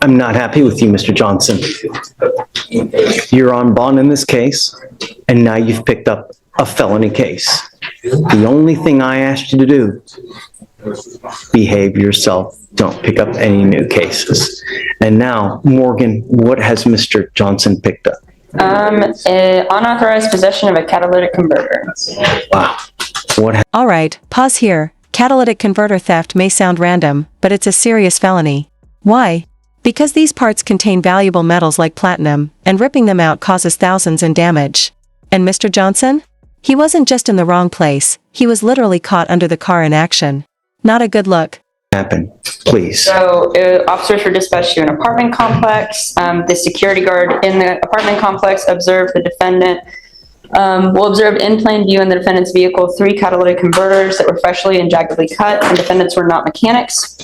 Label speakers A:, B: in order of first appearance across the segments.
A: I'm not happy with you, Mr. Johnson. You're on bond in this case, and now you've picked up a felony case. The only thing I asked you to do, behave yourself. Don't pick up any new cases. And now, Morgan, what has Mr. Johnson picked up?
B: Unauthorized possession of a catalytic converter.
A: Wow.
C: All right, pause here. Catalytic converter theft may sound random, but it's a serious felony. Why? Because these parts contain valuable metals like platinum, and ripping them out causes thousands in damage. And Mr. Johnson? He wasn't just in the wrong place, he was literally caught under the car in action. Not a good look.
A: Happen, please.
B: So, officers were dispatched to an apartment complex. The security guard in the apartment complex observed the defendant. Observed in plain view in the defendant's vehicle 3 catalytic converters that were freshly and jaggedly cut, and defendants were not mechanics.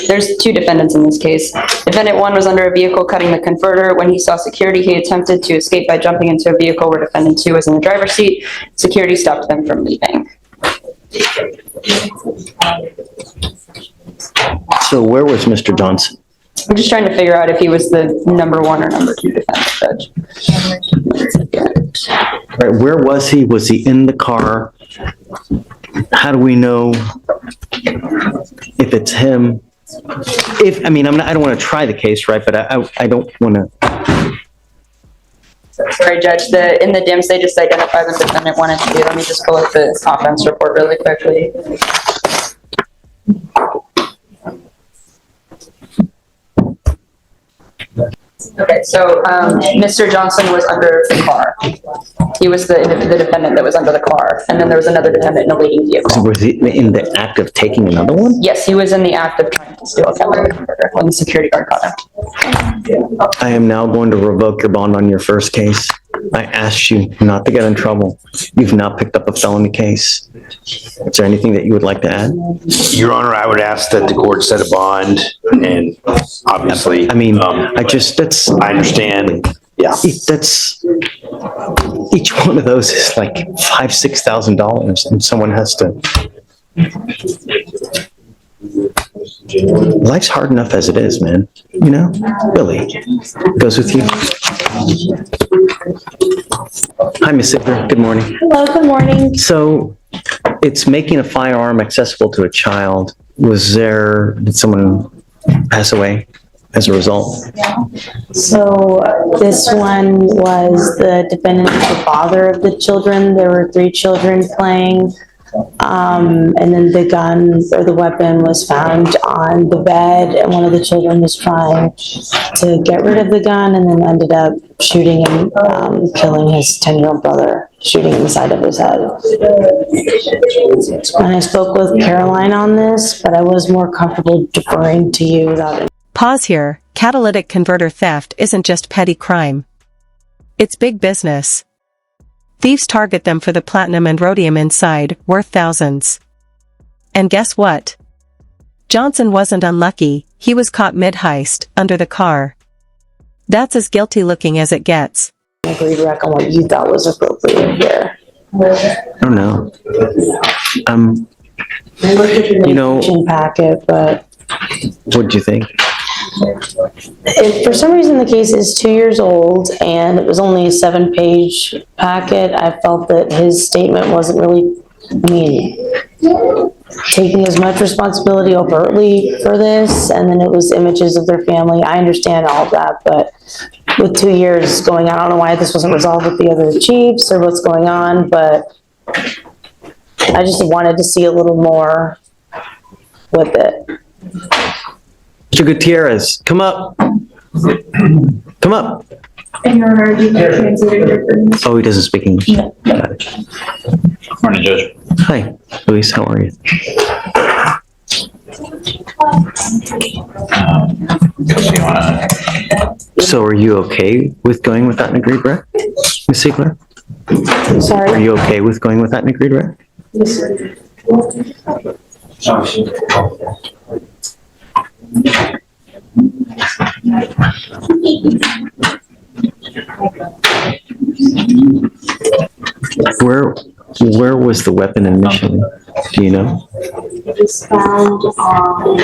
B: There's 2 defendants in this case. Defendant 1 was under a vehicle cutting the converter. When he saw security, he attempted to escape by jumping into a vehicle where defendant 2 was in the driver's seat. Security stopped them from leaving.
A: So where was Mr. Johnson?
B: I'm just trying to figure out if he was the number 1 or number 2 defendant, Judge.
A: Right, where was he? Was he in the car? How do we know if it's him? I don't want to try the case, right? But I don't want to.
B: Sorry, Judge. In the DIMS, they just identified the defendant 1 and 2. Let me just pull up the offense report really quickly. Okay, so Mr. Johnson was under the car. He was the defendant that was under the car, and then there was another defendant in a waiting vehicle.
A: So was he in the act of taking another one?
B: Yes, he was in the act of trying to steal a catalytic converter when the security guard caught him.
A: I am now going to revoke your bond on your first case. I asked you not to get in trouble. You've now picked up a felony case. Is there anything that you would like to add?
D: Your Honor, I would ask that the court set a bond, and obviously,
A: I
D: understand. Yeah.
A: That's, each one of those is like $5,000-$6,000, and someone has to. Life's hard enough as it is, man. You know, Billy, goes with you. Hi, Ms. Ziegler. Good morning.
E: Hello, good morning.
A: So, it's making a firearm accessible to a child. Did someone pass away as a result?
E: So this one was the defendant, the father of the children. There were 3 children playing. And then the gun or the weapon was found on the bed, and one of the children was trying to get rid of the gun and then ended up shooting and killing his 10-year-old brother, shooting in the side of his head. And I spoke with Caroline on this, but I was more comfortable deferring to you without it.
C: Pause here. Catalytic converter theft isn't just petty crime. It's big business. Thieves target them for the platinum and rhodium inside, worth thousands. And guess what? Johnson wasn't unlucky. He was caught mid-heist, under the car. That's as guilty looking as it gets.
E: I agreed back on what you thought was appropriate here.
A: I don't know.
E: I looked at the information packet, but
A: What did you think?
E: for some reason the case is 2 years old and it was only a 7-page packet. I felt that his statement wasn't really, taking as much responsibility overtly for this, and then it was images of their family. I understand all of that, but with 2 years going on, I don't know why this wasn't resolved with the other chiefs or what's going on, but I just wanted to see a little more with it.
A: Mr. Gutierrez, come up. Come up. Oh, he doesn't speak English.
E: No.
A: Got it.
D: Morning, Judge.
A: Hi, Luis, how are you? So are you okay with going without an agreed rec, Ms. Ziegler?
E: Sorry?
A: Are you okay with going without an agreed rec?
E: Yes, sir.
A: Where was the weapon initially? Do you know?
E: It was found on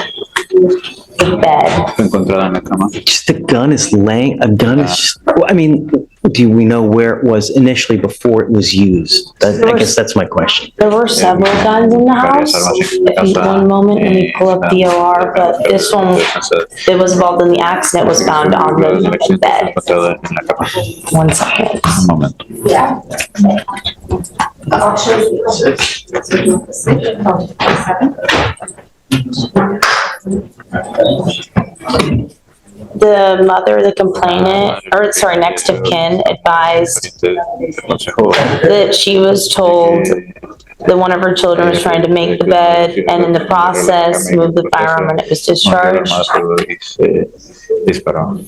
E: the bed.
F: Fue encontrada en la cama.
A: Just a gun is well, I mean, do we know where it was initially before it was used? I guess that's my question.
E: There were several guns in the house. If you one moment, let me pull up the OR, but this one, it was involved in the accident, was found on the bed.
F: Encontrada en la cama.
E: 1 second.
F: Un momento.
E: The mother, the complainant, or sorry, next of kin advised that she was told that one of her children was trying to make the bed and in the process moved the firearm and it was discharged.
F: Disparó.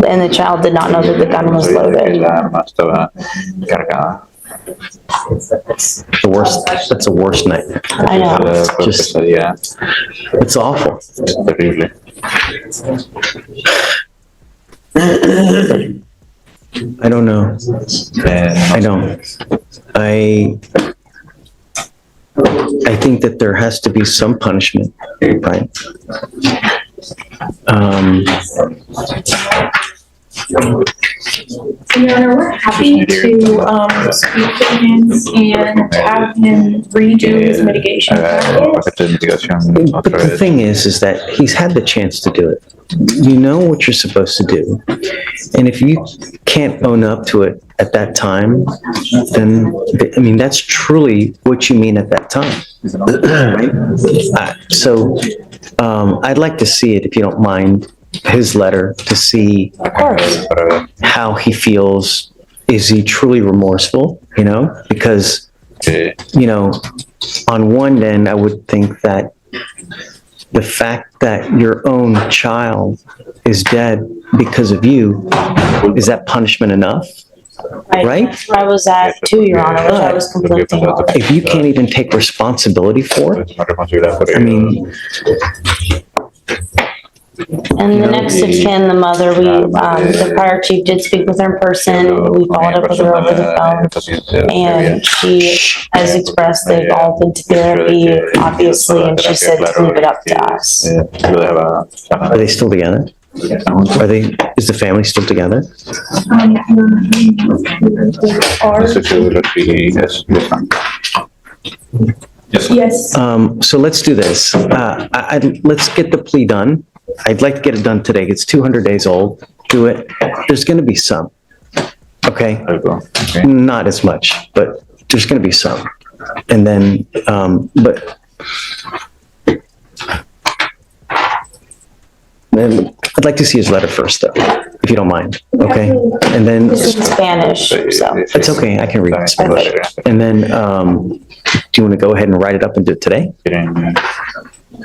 E: And the child did not know that the gun was loaded.
F: La arma estaba cargada.
A: That's the worst nightmare.
E: I know.
A: Just-
F: Pesadilla.
A: It's awful.
F: Es terrible.
A: I don't know. I don't. I think that there has to be some punishment, right?
G: Your Honor, we're happy to speak to him and have him redo his mitigation package.
F: Paquete de mitigación
A: But
F: otra
A: the
F: vez.
A: thing is that he's had the chance to do it. You know what you're supposed to do. And if you can't own up to it at that time, then, I mean, that's truly what you mean at that time. Right? So, I'd like to see it, if you don't mind, his letter, to see
E: Of course.
F: Para ver
A: how he feels. Is he truly remorseful, you know? Because,
F: que
A: you know, on one end, I would think that the fact that your own child is dead because of you, is that punishment enough? Right?
E: That's where I was at too, Your Honor, which I was conflicting on.
A: If you can't even take responsibility for it,
F: es una responsabilidad por
A: I
F: ello.
A: mean,
E: And the next of kin, the mother, the fire chief did speak with her in person. We followed up with her over the phone. And she has expressed they've all been to therapy, obviously, and she said to leave it up to us.
A: are they still together? Is the family still together?
F: Estoy seguro que es están.
G: Yes.
A: So let's do this. Let's get the plea done. I'd like to get it done today. It's 200 days old. Do it. There's going to be some. Okay?
F: Algo. Okay.
A: Not as much, but there's going to be some. And then, but then I'd like to see his letter first, though, if you don't mind. Okay? And then,
E: This is in Spanish, so.
A: it's okay. I can read it. Spanish. And then, do you want to go ahead and write it up and do it today?
F: Quieren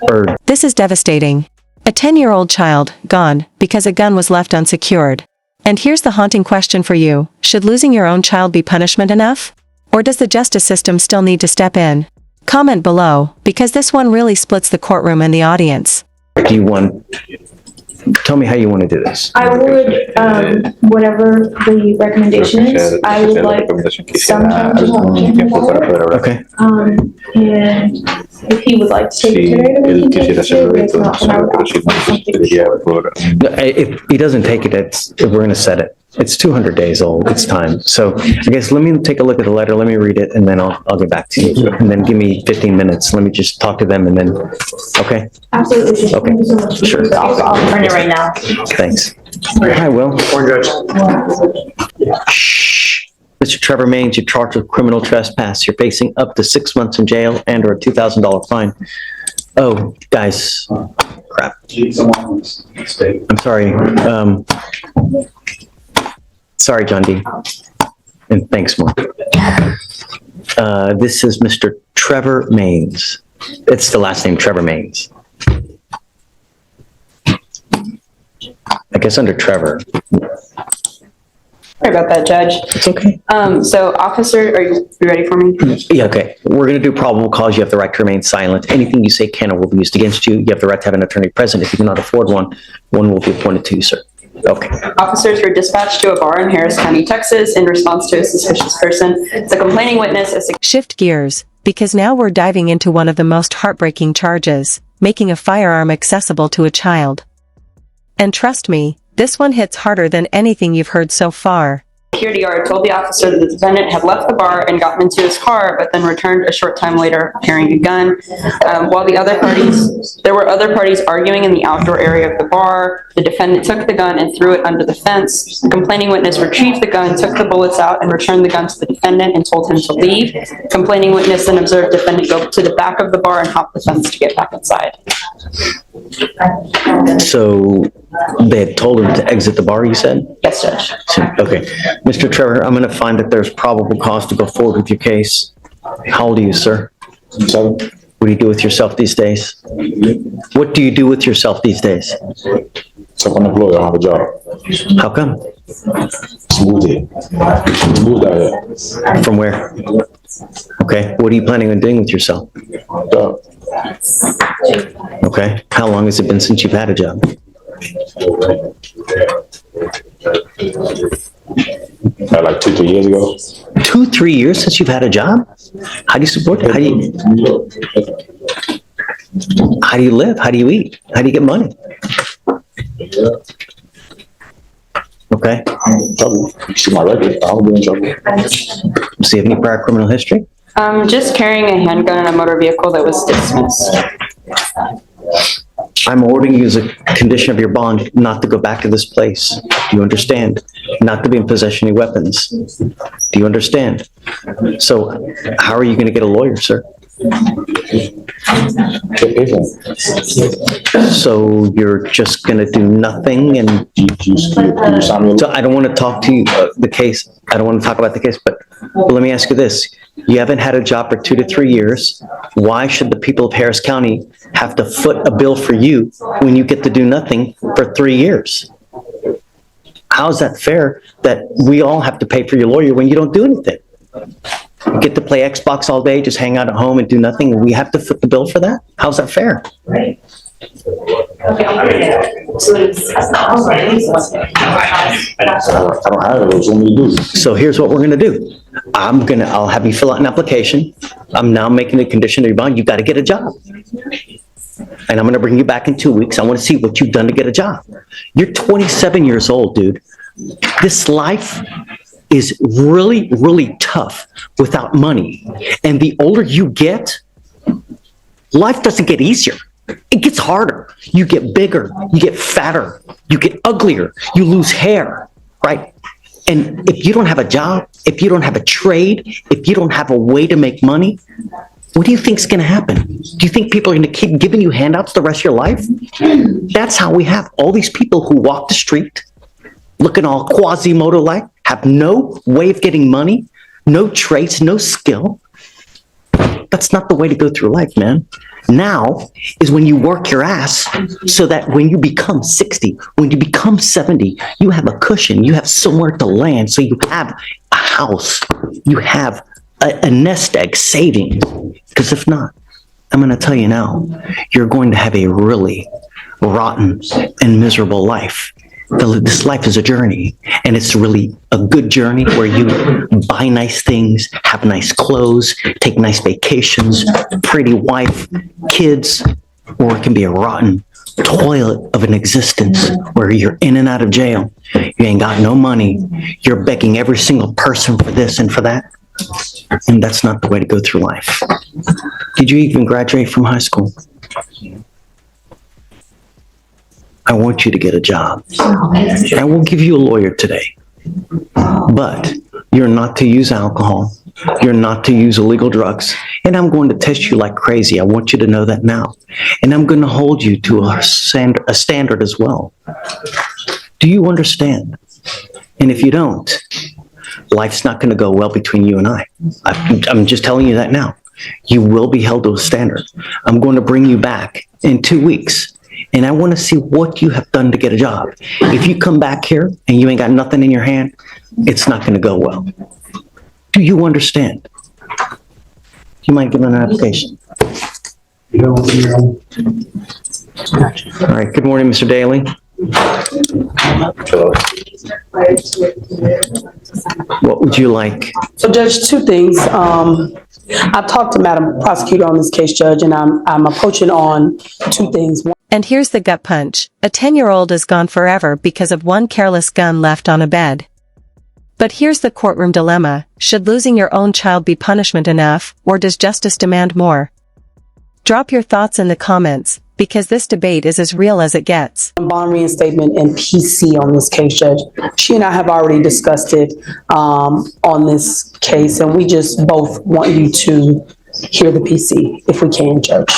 A: Or
C: This is devastating. A 10-year-old child, gone, because a gun was left unsecured. And here's the haunting question for you: should losing your own child be punishment enough? Or does the justice system still need to step in? Comment below, because this one really splits the courtroom and the audience.
A: do you want, tell me how you want to do this.
G: I would, whatever the recommendation is, I would like some time to talk to him about it.
A: Okay?
G: And if he would like to take it
F: Si
G: today, then we
F: él
G: can take
F: quisiera
G: it
F: hacerlo
G: today.
F: de
G: If not, then I would
F: pero
G: ask
F: si no,
G: for
F: pues
G: something.
F: pediría por
A: No, if he doesn't take it, we're going to set it. It's 200 days old. It's time. So I guess let me take a look at the letter. Let me read it and then I'll get back to you. And then give me 15 minutes. Let me just talk to them and then, okay?
G: Absolutely.
A: Okay.
G: Thank you so much.
A: Sure.
E: I'll print it right now.
A: Thanks. Hi, Will. Shh. Mr. Trevor Maines, you're charged with criminal trespass. You're facing up to 6 months in jail and or a $2,000 fine. Oh, guys, crap. I'm sorry. Sorry, John D. And thanks, Mark. This is Mr. Trevor Maines. It's the last name, Trevor Maines. I guess under Trevor.
B: Sorry about that, Judge.
A: It's okay.
B: So officer, are you ready for me?
A: Yeah, okay. We're going to do probable cause. You have the right to remain silent. Anything you say can or will be used against you. You have the right to have an attorney present. If you cannot afford one, one will be appointed to you, sir. Okay.
B: Officers were dispatched to a bar in Harris County, Texas, in response to a suspicious person. The complaining witness,
C: Shift gears, because now we're diving into one of the most heartbreaking charges, making a firearm accessible to a child. And trust me, this one hits harder than anything you've heard so far.
B: security guard told the officer that the defendant had left the bar and gotten into his car, but then returned a short time later carrying a gun. While there were other parties arguing in the outdoor area of the bar. The defendant took the gun and threw it under the fence. The complaining witness retrieved the gun, took the bullets out, and returned the gun to the defendant and told him to leave. Complaining witness then observed defendant go to the back of the bar and hop the fence to get back inside.
A: So they had told him to exit the bar, you said?
B: Yes, Judge.
A: Okay. Mr. Trevor, I'm going to find that there's probable cause to go forward with your case. How old are you, sir?
F: 7.
A: What do you do with yourself these days? What do you do with yourself these days?
F: Self-unemployed, I don't have a job.
A: How come?
F: Just moved here. Moved out here.
A: From where? Okay. What are you planning on doing with yourself?
F: Job.
A: Okay. How long has it been since you've had a job?
F: Like 2-3 years ago.
A: 2-3 years since you've had a job? How do you support it? How do you live? How do you eat? How do you get money? Okay.
F: Trouble. You see my record. I don't be in trouble.
A: Does he have any prior criminal history?
B: Just carrying a handgun in a motor vehicle that was dismissed.
A: I'm ordering you as a condition of your bond not to go back to this place. Do you understand? Not to be in possession of any weapons. Do you understand? So how are you going to get a lawyer, sir? So you're just going to do nothing and so I don't want to talk to you the case. I don't want to talk about the case, but let me ask you this. You haven't had a job for 2 to 3 years. Why should the people of Harris County have to foot a bill for you when you get to do nothing for 3 years? How is that fair that we all have to pay for your lawyer when you don't do anything? You get to play Xbox all day, just hang out at home and do nothing, and we have to foot the bill for that? How's that fair?
F: I don't have it. What you want me to do?
A: So here's what we're gonna do. I'll have you fill out an application. I'm now making a condition of your bond. You gotta get a job. And I'm gonna bring you back in 2 weeks. I wanna see what you've done to get a job. You're 27 years old, dude. This life is really, really tough without money. And the older you get, life doesn't get easier. It gets harder. You get bigger, you get fatter, you get uglier, you lose hair, right? And if you don't have a job, if you don't have a trade, if you don't have a way to make money, what do you think's going to happen? Do you think people are going to keep giving you handouts the rest of your life? That's how we have all these people who walk the street looking all Quasimodo-like, have no way of getting money, no traits, no skill. That's not the way to go through life, man. Now is when you work your ass so that when you become 60, when you become 70, you have a cushion, you have somewhere to land, so you have a house, you have a nest egg savings. Because if not, I'm going to tell you now, you're going to have a really rotten and miserable life. This life is a journey, and it's really a good journey where you buy nice things, have nice clothes, take nice vacations, pretty wife, kids, or it can be a rotten toilet of an existence where you're in and out of jail. You ain't got no money. You're begging every single person for this and for that. And that's not the way to go through life. Did you even graduate from high school? I want you to get a job. I will give you a lawyer today. But you're not to use alcohol. You're not to use illegal drugs. And I'm going to test you like crazy. I want you to know that now. And I'm going to hold you to a standard as well. Do you understand? And if you don't, life's not going to go well between you and I. I'm just telling you that now. You will be held to a standard. I'm going to bring you back in 2 weeks. And I want to see what you have done to get a job. If you come back here and you ain't got nothing in your hand, it's not going to go well. Do you understand? You might give an application. All right. Good morning, Mr. Daly. What would you like?
H: So Judge, two things. I've talked to Madam Prosecutor on this case, Judge, and I'm approaching on two things.
C: And here's the gut punch. A 10-year-old is gone forever because of one careless gun left on a bed. But here's the courtroom dilemma. Should losing your own child be punishment enough, or does justice demand more? Drop your thoughts in the comments, because this debate is as real as it gets.
H: Bond reinstatement and PC on this case, Judge. She and I have already discussed it on this case, and we just both want you to hear the PC, if we can, Judge.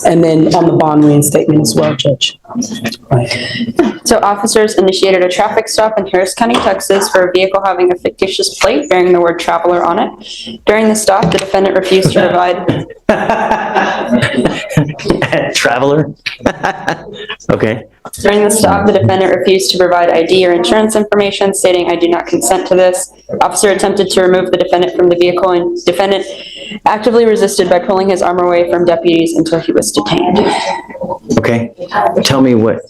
H: And then on the bond reinstatement as well, Judge.
B: So officers initiated a traffic stop in Harris County, Texas for a vehicle having a fictitious plate bearing the word traveler on it. During the stop, the defendant refused to provide...
A: Traveler? Okay.
B: During the stop, the defendant refused to provide ID or insurance information, stating, "I do not consent to this." Officer attempted to remove the defendant from the vehicle, and defendant actively resisted by pulling his arm away from deputies until he was detained.
A: Okay. Tell me what.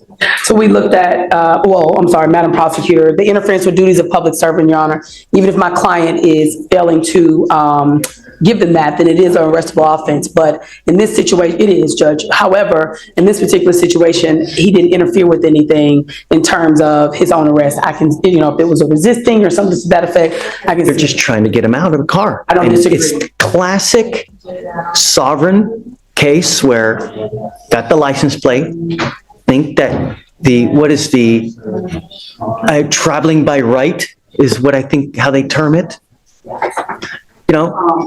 H: So we looked at, Madam Prosecutor, the interference with duties of public servant, Your Honor. Even if my client is failing to give them that, then it is an arrestable offense. But in this situation, it is, Judge. However, in this particular situation, he didn't interfere with anything in terms of his own arrest. I can, if it was a resisting or something to that effect, I can.
A: They're just trying to get him out of the car.
H: I don't
A: And
H: disagree.
A: It's classic sovereign case where got the license plate, think that traveling by right is what I think how they term it.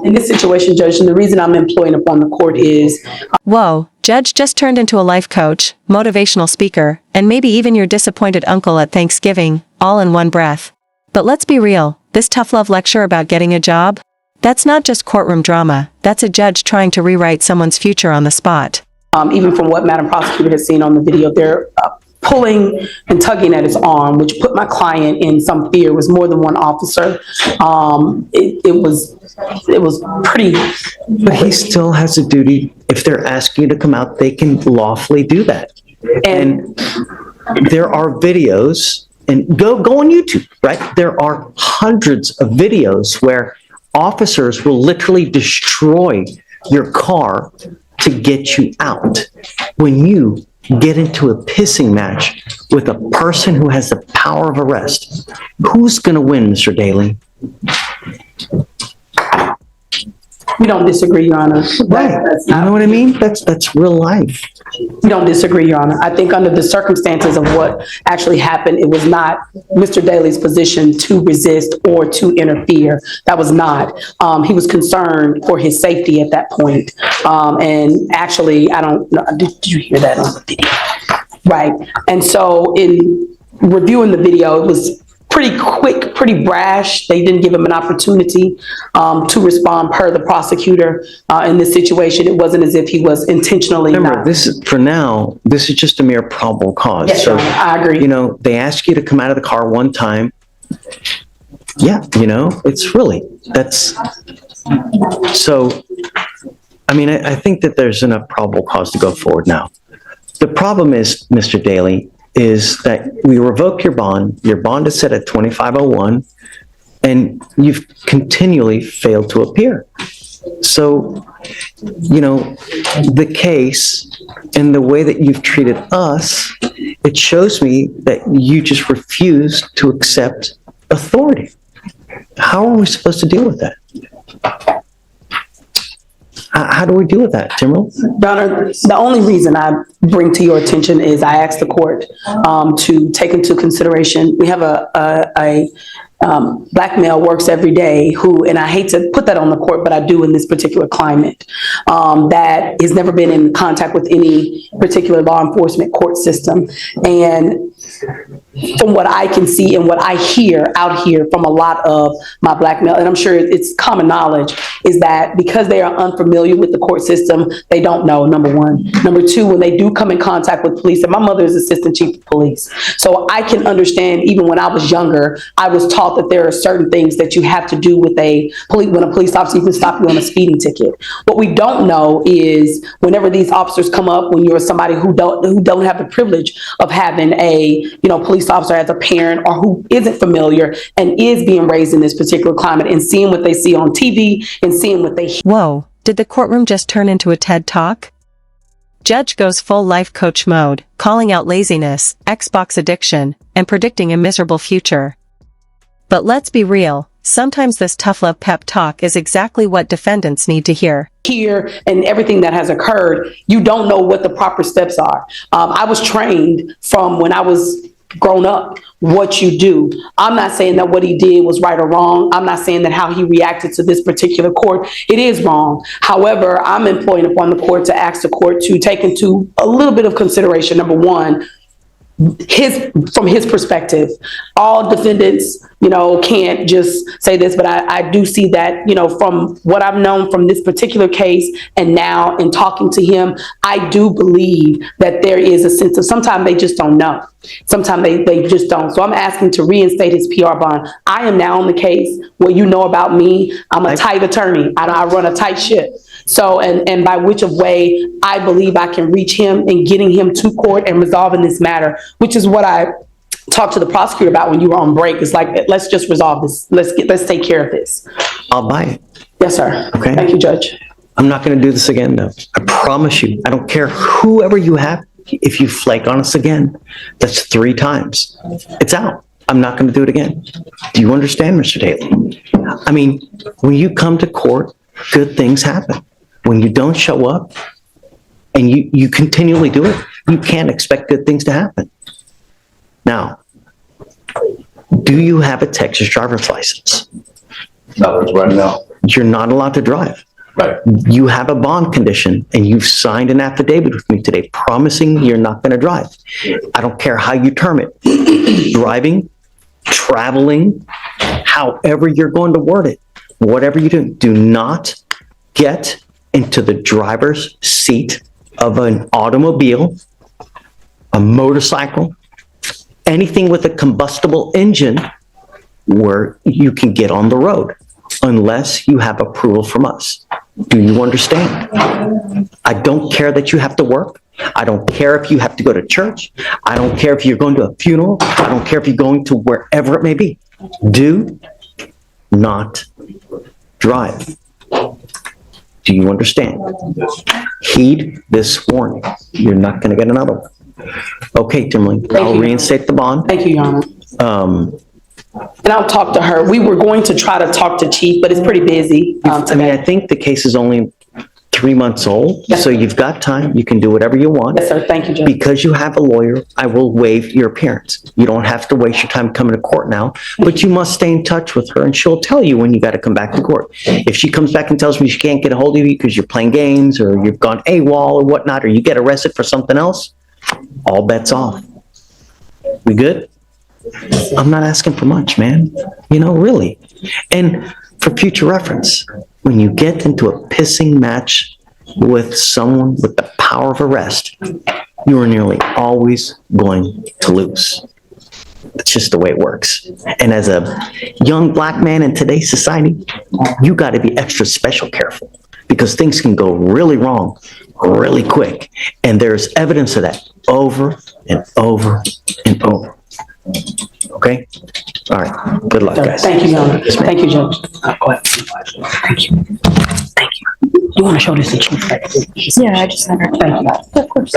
H: In this situation, Judge, and the reason I'm employing upon the court is...
C: Whoa, Judge just turned into a life coach, motivational speaker, and maybe even your disappointed uncle at Thanksgiving, all in one breath. But let's be real, this tough love lecture about getting a job? That's not just courtroom drama, that's a judge trying to rewrite someone's future on the spot. Even
H: from what Madam Prosecutor has seen on the video, they're pulling and tugging at his arm, which put my client in some fear. It was more than one officer. It was pretty...
A: But he still has a duty. If they're asking you to come out, they can lawfully do that. And there are videos, and go on YouTube, right? There are hundreds of videos where officers will literally destroy your car to get you out. When you get into a pissing match with a person who has the power of arrest, who's going to win, Mr. Daly?
H: We don't disagree, Your Honor.
A: Right. You know what I mean? That's real life.
H: We don't disagree, Your Honor. I think under the circumstances of what actually happened, it was not Mr. Daly's position to resist or to interfere. That was not. He was concerned for his safety at that point. And actually, I don't know, did you hear that on the video? Right. And so in reviewing the video, it was pretty quick, pretty brash. They didn't give him an opportunity to respond per the prosecutor in this situation. It wasn't as if he was intentionally
A: Remember,
H: not.
A: this is just a mere probable cause.
H: Yes,
A: So,
H: Your Honor, I agree.
A: they ask you to come out of the car one time. Yeah, it's really, so, I think that there's enough probable cause to go forward now. The problem is, Mr. Daly, is that we revoke your bond is set at 2501, and you've continually failed to appear. So, the case and the way that you've treated us, it shows me that you just refuse to accept authority. How are we supposed to deal with that? How do we deal with that, Timberland?
H: Your Honor, the only reason I bring to your attention is I asked the court to take into consideration, we have a black male works every day who, and I hate to put that on the court, but I do in this particular climate, that has never been in contact with any particular law enforcement court system. And from what I can see and what I hear out here from a lot of my black male, and I'm sure it's common knowledge, is that because they are unfamiliar with the court system, they don't know, number one. Number two, when they do come in contact with police, and my mother is assistant chief of police, so I can understand even when I was younger, I was taught taught that there are certain things that you have to do with when a police officer even stop you on a speeding ticket. What we don't know is whenever these officers come up, when you're somebody who don't have the privilege of having a, police officer as a parent, or who isn't familiar and is being raised in this particular climate, and seeing what they see on TV and seeing what they hear.
C: Whoa, did the courtroom just turn into a TED Talk? Judge goes full life coach mode, calling out laziness, Xbox addiction, and predicting a miserable future. But let's be real, sometimes this tough love pep talk is exactly what defendants need to hear.
H: Here and everything that has occurred, you don't know what the proper steps are. I was trained from when I was grown up what you do. I'm not saying that what he did was right or wrong. I'm not saying that how he reacted to this particular court, it is wrong. However, I'm employing upon the court to ask the court to take into a little bit of consideration. Number one, from his perspective, all defendants, can't just say this, but I do see that, from what I've known from this particular case and now in talking to him, I do believe that there is a sense of sometimes they just don't know. Sometimes they just don't. So I'm asking to reinstate his PR bond. I am now on the case where about me, I'm a tight attorney. I run a tight ship. So, and by which of way I believe I can reach him and getting him to court and resolving this matter, which is what I talked to the prosecutor about when you were on break. It's like, let's just resolve this. Let's take care of this.
A: I'll buy it.
H: Yes, sir.
A: Okay.
H: Thank you, Judge.
A: I'm not going to do this again, though. I promise you. I don't care whoever you have. If you flake on us again, that's 3 times. It's out. I'm not going to do it again. Do you understand, Mr. Daly? I mean, when you come to court, good things happen. When you don't show up and you continually do it, you can't expect good things to happen. Now, do you have a Texas driver's license?
F: No, it's right now.
A: You're not allowed to drive.
F: Right.
A: You have a bond condition and you've signed an affidavit with me today promising you're not going to drive. I don't care how you term it. Driving, traveling, however you're going to word it, whatever you do not get into the driver's seat of an automobile, a motorcycle, anything with a combustible engine where you can get on the road unless you have approval from us. Do you understand? I don't care that you have to work. I don't care if you have to go to church. I don't care if you're going to a funeral. I don't care if you're going to wherever it may be. Do not drive. Do you understand? Heed this warning. You're not going to get another one. Okay, Timlin, I'll reinstate the bond.
H: Thank you, Your Honor. And I'll talk to her. We were going to try to talk to Chief, but it's pretty busy today.
A: I think the case is only 3 months old,
H: Yes,
A: so you've got time. You can do whatever you want.
H: Yes, sir. Thank you, Judge.
A: Because you have a lawyer, I will waive your appearance. You don't have to waste your time coming to court now, but you must stay in touch with her and she'll tell you when you got to come back to court. If she comes back and tells me she can't get a hold of you because you're playing games or you've gone AWOL or whatnot, or you get arrested for something else, all bets off. We good? I'm not asking for much, man. Really. And for future reference, when you get into a pissing match with someone with the power of arrest, you are nearly always going to lose. It's just the way it works. And as a young black man in today's society, you got to be extra special careful because things can go really wrong really quick. And there's evidence of that over and over and over. Okay? All right. Good luck, guys.
H: Thank you, Your Honor. Thank you, Judge. Thank you. Thank you. You want to show this to Chief?
B: Yeah, I just sent her.
H: Thank you.
B: Of course.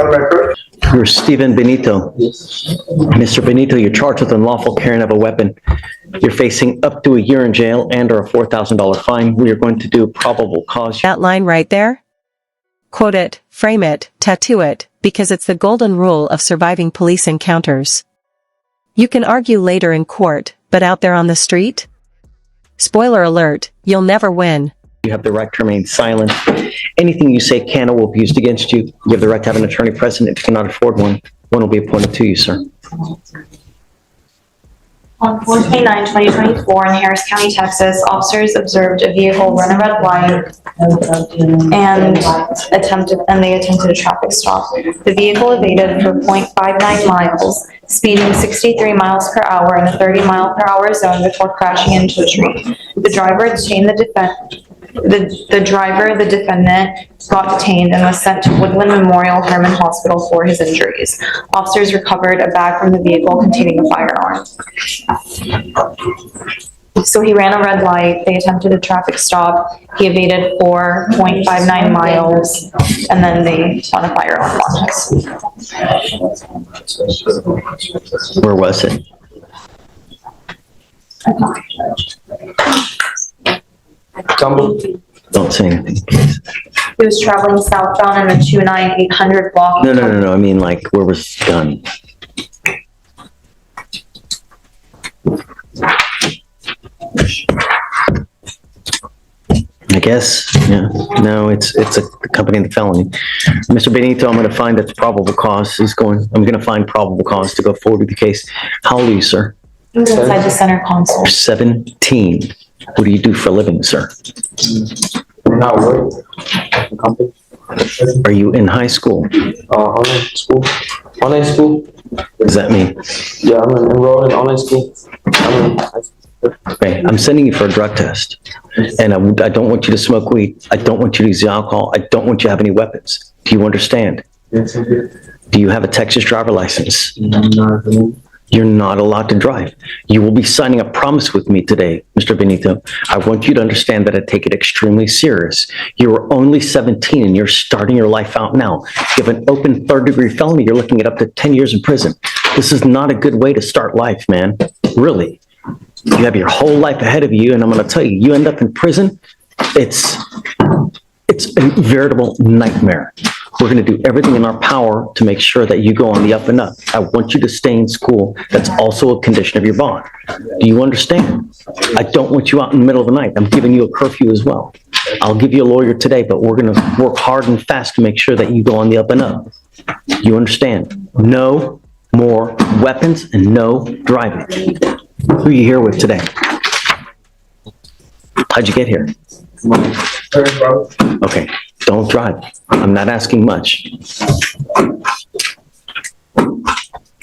A: You're Stephen Benito. Mr. Benito, you're charged with unlawful carrying of a weapon. You're facing up to a year in jail and or a $4,000 fine. We are going to do probable cause.
C: That line right there? Quote it, frame it, tattoo it, because it's the golden rule of surviving police encounters. You can argue later in court, but out there on the street? Spoiler alert, you'll never win.
A: You have the right to remain silent. Anything you say can or will be used against you. You have the right to have an attorney present. If you cannot afford one, one will be appointed to you, sir.
I: On 4/29/2024 in Harris County, Texas, officers observed a vehicle run a red light and they attempted a traffic stop. The vehicle evaded for 0.59 miles speeding 63 miles per hour in a 30-mile-per-hour zone before crashing into a tree. The driver, the defendant, got detained and was sent to Woodland Memorial Hermann Hospital for his injuries. Officers recovered a bag from the vehicle containing a firearm. So he ran a red light, they attempted a traffic stop, he evaded 4.59 miles, and then they found a firearm on him.
A: Where was it? Don't say anything, please.
I: He was traveling southbound in the 29800 block.
A: No. I mean, like, where was the gun? I guess, yeah. No, it's accompanying the felony. Mr. Benito, I'm going to find that probable cause I'm going to find probable cause to go forward with the case. How old are you, sir?
I: He was inside the center console.
A: You're 17. What do you do for a living, sir?
J: Not work. Company.
A: Are you in high school?
J: Online school. Online school.
A: What does that mean?
J: Yeah, I'm enrolled in online school.
A: Okay, I'm sending you for a drug test. And I don't want you to smoke weed. I don't want you to use the alcohol. I don't want you to have any weapons. Do you understand?
J: Yes, I do.
A: Do you have a Texas driver license?
J: No.
A: You're not allowed to drive. You will be signing a promise with me today, Mr. Benito. I want you to understand that I take it extremely serious. You are only 17 and you're starting your life out now. You have an open third-degree felony. You're looking at up to 10 years in prison. This is not a good way to start life, man. Really. You have your whole life ahead of you, and I'm going to tell you, you end up in prison, it's a veritable nightmare. We're going to do everything in our power to make sure that you go on the up and up. I want you to stay in school. That's also a condition of your bond. Do you understand? I don't want you out in the middle of the night. I'm giving you a curfew as well. I'll give you a lawyer today, but we're going to work hard and fast to make sure that you go on the up and up. You understand? No more weapons and no driving. Who are you here with today? How'd you get here? Okay, don't drive. I'm not asking much.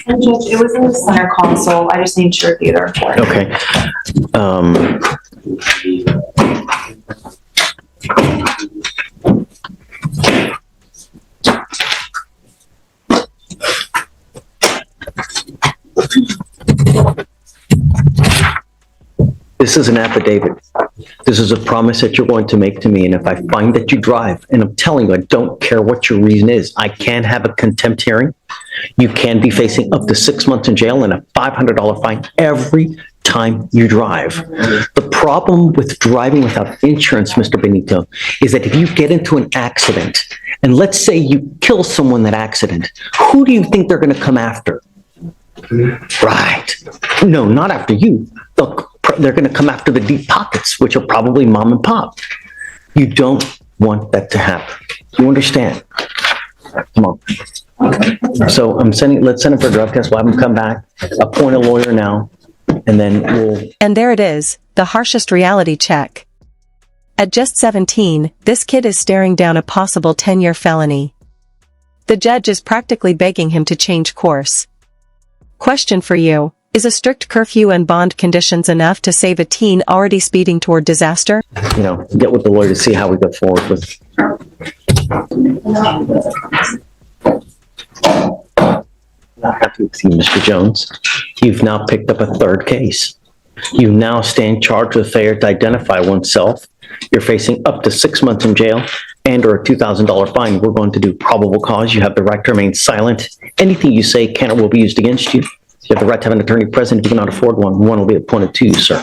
I: And Judge, it was in the center console. I just need to review the report.
A: Okay. This is an affidavit. This is a promise that you're going to make to me, and if I find that you drive, and I'm telling you, I don't care what your reason is, I can have a contempt hearing. You can be facing up to 6 months in jail and a $500 fine every time you drive. The problem with driving without insurance, Mr. Benito, is that if you get into an accident, and let's say you kill someone in that accident, who do you think they're going to come after? Right. No, not after you. They're going to come after the deep pockets, which are probably mom and pop. You don't want that to happen. You understand? Come on. So let's send him for a drug test. We'll have him come back, appoint a lawyer now, and then we'll...
C: And there it is, the harshest reality check. At just 17, this kid is staring down a possible 10-year felony. The judge is practically begging him to change course. Question for you. Is a strict curfew and bond conditions enough to save a teen already speeding toward disaster?
A: You know, get with the lawyer to see how we go forward with. Not happy with you, Mr. Jones. You've now picked up a third case. You now stand charged with failure to identify oneself. You're facing up to 6 months in jail and or a $2,000 fine. We're going to do probable cause. You have the right to remain silent. Anything you say can or will be used against you. You have the right to have an attorney present. If you cannot afford one, one will be appointed to you, sir.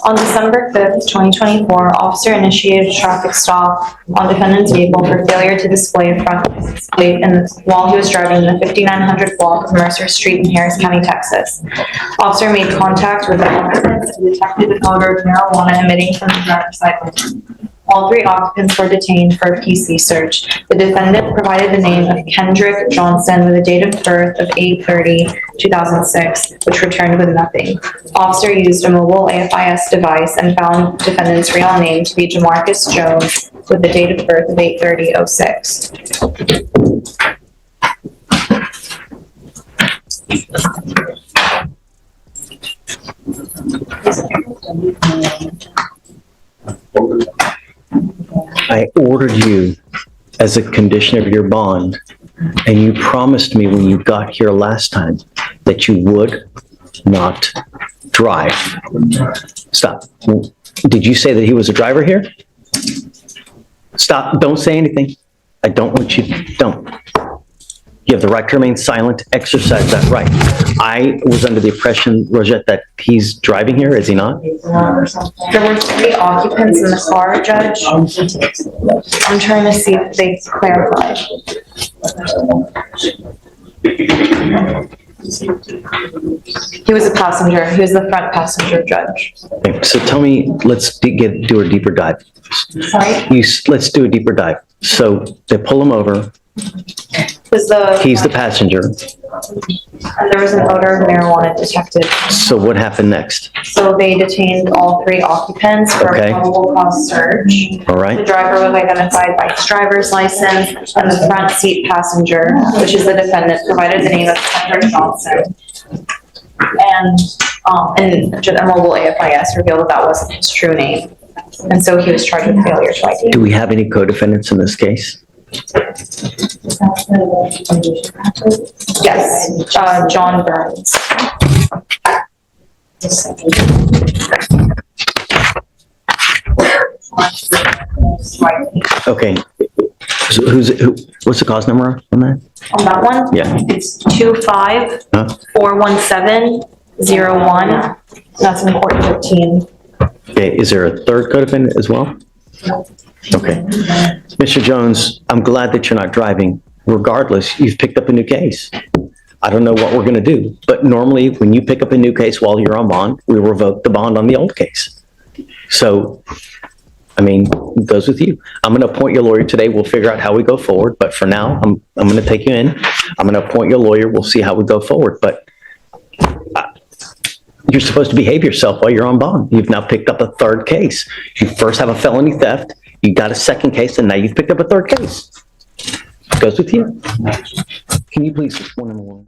I: On December 5th, 2024, officer initiated a traffic stop on defendant's vehicle for failure to display a front license plate while he was driving in the 5900 block of Mercer Street in Harris County, Texas. Officer made contact with the occupants and detected the odor of marijuana emitting from the driver's side window. All three occupants were detained for a PC search. The defendant provided the name of Kendrick Johnson with a date of birth of 8/30/2006, which returned with nothing. Officer used a mobile AFIS device and found defendant's real name to be Jamarcus Jones with the date of birth of 8/30/06.
A: I ordered you as a condition of your bond, and you promised me when you got here last time that you would not drive. Stop. Did you say that he was a driver here? Stop. Don't say anything. I don't want you, don't. You have the right to remain silent, exercise that right. I was under the impression, Rosette, that he's driving here, is he not?
I: There were 3 occupants in the car, Judge. I'm trying to see if they clarified. He was a passenger. He was the front passenger, Judge.
A: Okay, so tell me, let's do a deeper dive.
I: Sorry?
A: Let's do a deeper dive. So they pull him over, he's the passenger,
I: And there was an odor of marijuana detected.
A: so what happened next?
I: So they detained all 3 occupants for
A: Okay.
I: a probable cause search.
A: All
I: The
A: right,
I: driver was identified by his driver's license, and the front seat passenger, which is the defendant, provided the name of Henry Johnson. And a mobile AFIS revealed that that wasn't his true name. And so he was charged with failure to ID.
A: do we have any co-defendants in this case?
I: Yes, John Burns.
A: Okay, so what's the cause number on that?
I: On that one?
A: Yeah.
I: It's 25-417-01. That's in court 15.
A: Okay, is there a third co-defendant as well? Okay. Mr. Jones, I'm glad that you're not driving. Regardless, you've picked up a new case. I don't know what we're gonna do, but normally when you pick up a new case while you're on bond, we revoke the bond on the old case. So, I mean, it goes with you. I'm gonna appoint your lawyer today. We'll figure out how we go forward, but for now, I'm gonna take you in. I'm gonna appoint your lawyer. We'll see how we go forward, but you're supposed to behave yourself while you're on bond. You've now picked up a third case. You first have a felony theft, you got a second case, and now you've picked up a third case. Goes with you. Can you please, one on one?